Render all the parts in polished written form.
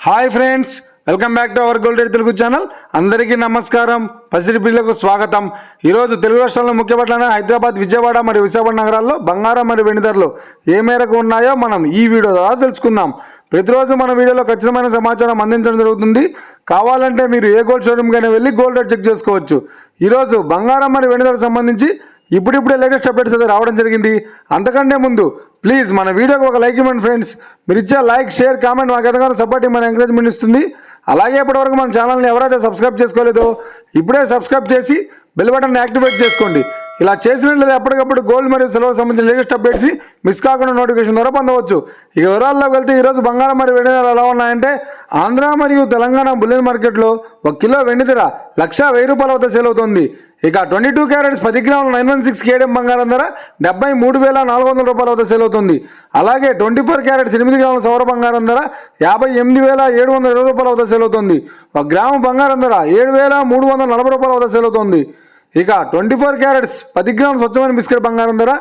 Hi friends, welcome back to our gold rate Telugu channel. అందరికీ నమస్కారం. పసిడి పిల్లకు స్వాగతం. ఈరోజు తెలుగు రాష్ట్రాల్లో ముఖ్య పట్టణాలైన హైదరాబాద్, విజయవాడ మరియు విశాఖపట్నం నగరాల్లో బంగారం మరియు వెండి ధరలు ఏ మేరకు ఉన్నాయో మనం ఈ వీడియో ద్వారా తెలుసుకుందాం. ప్రతిరోజు మన వీడియోలో ఖచ్చితమైన సమాచారం అందించడం జరుగుతుంది. కావాలంటే మీరు ఏ గోల్డ్ షోరూమ్కైనా వెళ్ళి గోల్డ్ రేట్ చెక్ చేసుకోవచ్చు. ఈరోజు బంగారం మరియు వెండి ధరకు సంబంధించి ఇప్పుడిప్పుడే లేటెస్ట్ అప్డేట్స్ అయితే రావడం జరిగింది. అంతకంటే ముందు ప్లీజ్ మన వీడియోకి ఒక లైక్ ఇవ్వండి ఫ్రెండ్స్. మీరు ఇచ్చే లైక్, షేర్, కామెంట్ మాకు ఎంతగానో సపోర్ట్ మన ఎంకరేజ్మెంట్ ఇస్తుంది. అలాగే ఇప్పటివరకు మన ఛానల్ని ఎవరైతే సబ్స్క్రైబ్ చేసుకోలేదో ఇప్పుడే సబ్స్క్రైబ్ చేసి బెల్ బటన్ యాక్టివేట్ చేసుకోండి. ఇలా చేసినట్లయితే ఎప్పటికప్పుడు గోల్డ్ మరియు సిల్వర్ సంబంధించిన లేటెస్ట్ అప్డేట్స్ మిస్ కాకుండా నోటిఫికేషన్ ద్వారా పొందవచ్చు. ఇక వివరాల్లోకి వెళ్తే ఈరోజు బంగారం మరియు వెండి ధరలు ఎలా ఉన్నాయంటే, ఆంధ్ర మరియు తెలంగాణ బులియన్ మార్కెట్లో 1 కిలో వెండి ధర 1,1000 వద్ద సేల్ అవుతుంది. ఇక 22 క్యారెట్స్ 10 గ్రాముల 916 కేడిఎం బంగారం ధర 73,400 వద్ద సేల్ అవుతుంది. అలాగే 24 క్యారెట్స్ 8 గ్రాముల సౌర బంగారం ధర 58,720 వద్ద సేల్ అవుతుంది. 1 గ్రాము బంగారం ధర 7,340 వద్ద సేల్ అవుతుంది. ఇక 24 క్యారెట్స్ 10 గ్రాముల స్వచ్ఛమైన బిస్కెట్ బంగారం ధర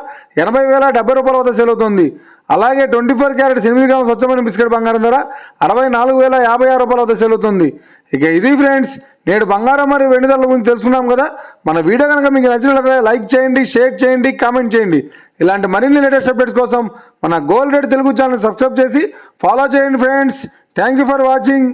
80,070 వద్ద సేల్ అవుతుంది. అలాగే 24 క్యారెట్స్ 8 గ్రాముల స్వచ్ఛమైన బిస్కెట్ బంగారం ధర 64,056 వద్ద సేల్ అవుతుంది. ఇక ఇది ఫ్రెండ్స్, నేడు బంగారం మరియు వెండి ధరల గురించి తెలుసుకున్నాం కదా. మన వీడియో కనుక మీకు నచ్చినట్లయితే లైక్ చేయండి, షేర్ చేయండి, కామెంట్ చేయండి. ఇలాంటి మరిన్ని లేటెస్ట్ అప్డేట్స్ కోసం మన gold rate Telugu channel subscribe చేసి ఫాలో చేయండి friends. Thank you for watching.